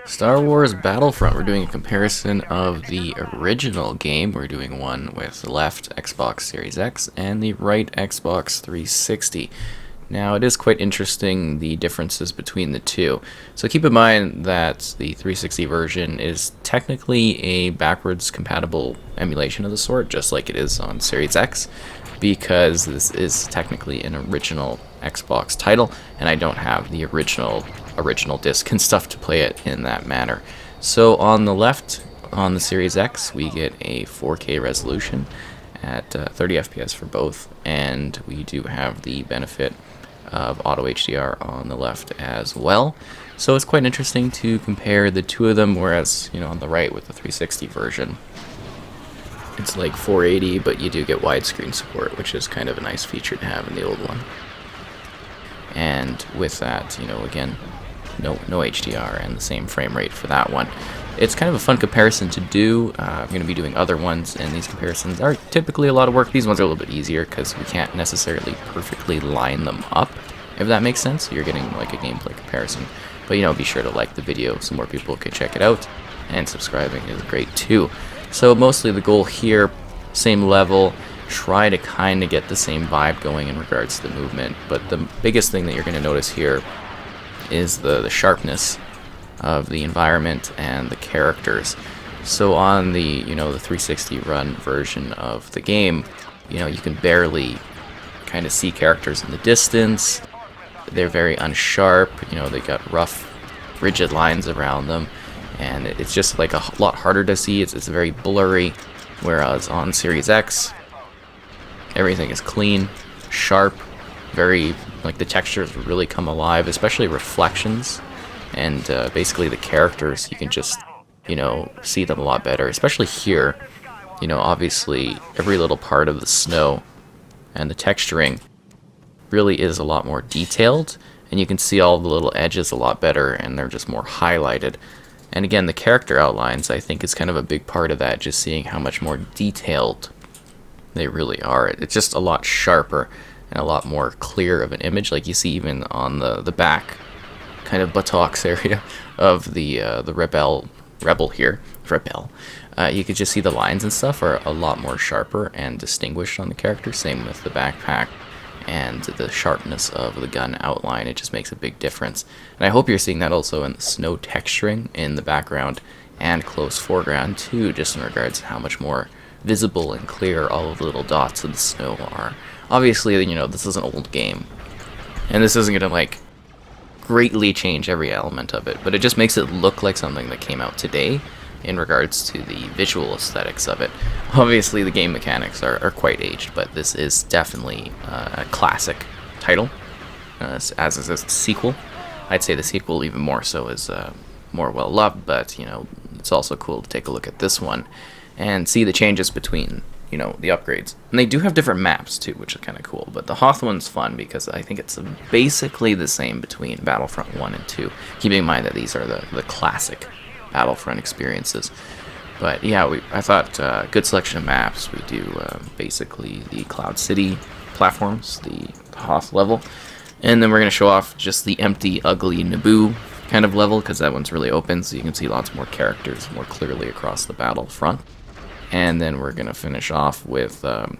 Star Wars Battlefront. We're doing a comparison of the original game. We're doing one with the left Xbox Series X and the right Xbox 360. Now, it is quite interesting the differences between the two. So keep in mind that the 360 version is technically a backwards compatible emulation of the sort, just like it is on Series X, because this is technically an original Xbox title, and I don't have the original disc and stuff to play it in that manner. So on the left, on the Series X, we get a 4K resolution at 30 FPS for both, and we do have the benefit of auto HDR on the left as well. So it's quite interesting to compare the two of them, whereas, on the right with the 360 version, it's like 480, but you do get widescreen support, which is kind of a nice feature to have in the old one. And with that, again, no HDR and the same frame rate for that one. It's kind of a fun comparison to do. I'm going to be doing other ones, and these comparisons are typically a lot of work. These ones are a little bit easier because we can't necessarily perfectly line them up, if that makes sense. You're getting like a gameplay comparison. But be sure to like the video so more people can check it out, and subscribing is great too. So mostly the goal here, same level, try to kind of get the same vibe going in regards to the movement. But the biggest thing that you're going to notice here is the sharpness of the environment and the characters. So on the the 360 run version of the game, you can barely kind of see characters in the distance. They're very unsharp. They got rough, rigid lines around them, and it's just like a lot harder to see. It's very blurry. Whereas on Series X, everything is clean, sharp, very like the textures really come alive, especially reflections. And basically the characters, you can just, see them a lot better, especially here. Obviously every little part of the snow and the texturing really is a lot more detailed, and you can see all the little edges a lot better, and they're just more highlighted. And again, the character outlines, I think, is kind of a big part of that, just seeing how much more detailed they really are. It's just a lot sharper and a lot more clear of an image, like you see even on the back kind of buttocks area of the rebel here. You could just see the lines and stuff are a lot more sharper and distinguished on the character. Same with the backpack and the sharpness of the gun outline. It just makes a big difference. And I hope you're seeing that also in the snow texturing in the background and close foreground too, just in regards to how much more visible and clear all of the little dots of the snow are. Obviously, this is an old game, and this isn't gonna greatly change every element of it, but it just makes it look like something that came out today in regards to the visual aesthetics of it. Obviously the game mechanics are quite aged, but this is definitely a classic title, as is a sequel. I'd say the sequel even more so is more well loved, but it's also cool to take a look at this one and see the changes between the upgrades. And they do have different maps too, which is kind of cool. But the Hoth one's fun because I think it's basically the same between Battlefront 1 and 2, keeping in mind that these are the classic Battlefront experiences. But yeah, I thought good selection of maps. We do basically the Cloud City platforms, the Hoth level, and then we're going to show off just the empty, ugly Naboo kind of level, because that one's really open, so you can see lots more characters more clearly across the battlefront. And then we're going to finish off with, a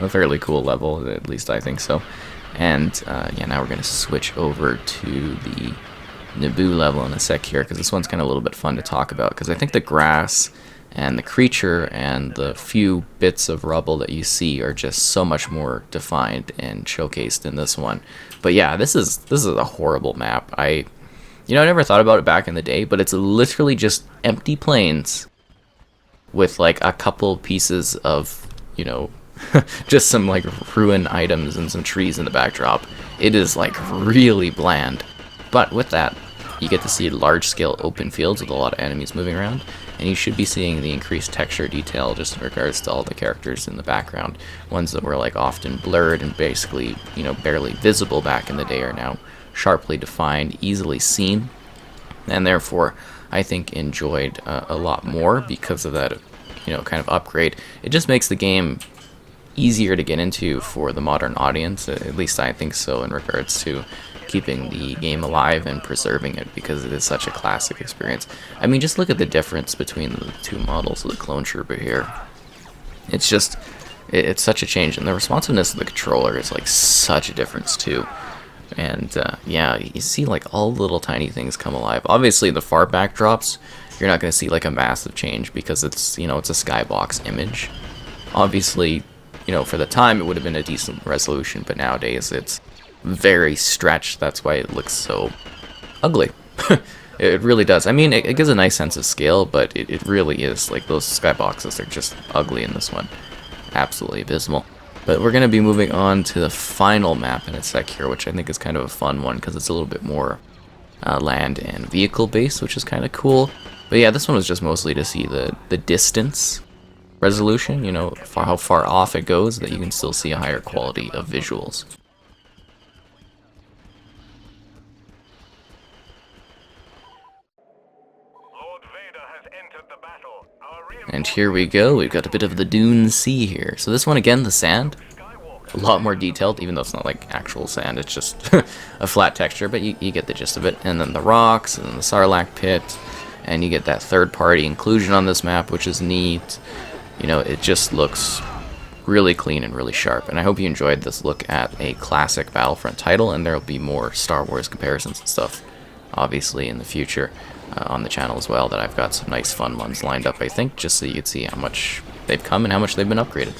fairly cool level, at least I think so. And, now we're going to switch over to the Naboo level in a sec here, because this one's kind of a little bit fun to talk about, because I think the grass and the creature and the few bits of rubble that you see are just so much more defined and showcased in this one. But yeah, this is a horrible map. I never thought about it back in the day, but it's literally just empty plains with like a couple pieces of, just some like ruin items and some trees in the backdrop. It is like really bland. But with that, you get to see large scale open fields with a lot of enemies moving around, and you should be seeing the increased texture detail just in regards to all the characters in the background. Ones that were like often blurred and basically, barely visible back in the day are now sharply defined, easily seen, and therefore I think enjoyed a lot more because of that, kind of upgrade. It just makes the game easier to get into for the modern audience, at least I think so, in regards to keeping the game alive and preserving it because it is such a classic experience. I mean, just look at the difference between the two models of the clone trooper here. It's just, it's such a change, and the responsiveness of the controller is like such a difference too. And yeah, you see like all the little tiny things come alive. Obviously the far backdrops, you're not going to see like a massive change because it's, you know, it's a skybox image. Obviously, you know, for the time it would have been a decent resolution, but nowadays it's very stretched. That's why it looks so ugly. It really does. I mean, it gives a nice sense of scale, but it really is like those skyboxes are just ugly in this one. Absolutely abysmal. But we're going to be moving on to the final map in a sec here, which I think is kind of a fun one because it's a little bit more land and vehicle based, which is kind of cool. But yeah, this one was just mostly to see the distance resolution, you know, how far off it goes, that you can still see a higher quality of visuals. And here we go, we've got a bit of the Dune Sea here. So this one, again, the sand, a lot more detailed, even though it's not like actual sand, it's just a flat texture, but you get the gist of it. And then the rocks, and the Sarlacc pit, and you get that third-party inclusion on this map, which is neat. You know, it just looks really clean and really sharp. And I hope you enjoyed this look at a classic Battlefront title, and there will be more Star Wars comparisons and stuff, obviously, in the future. On the channel as well, that I've got some nice fun ones lined up, I think, just so you can see how much they've come and how much they've been upgraded.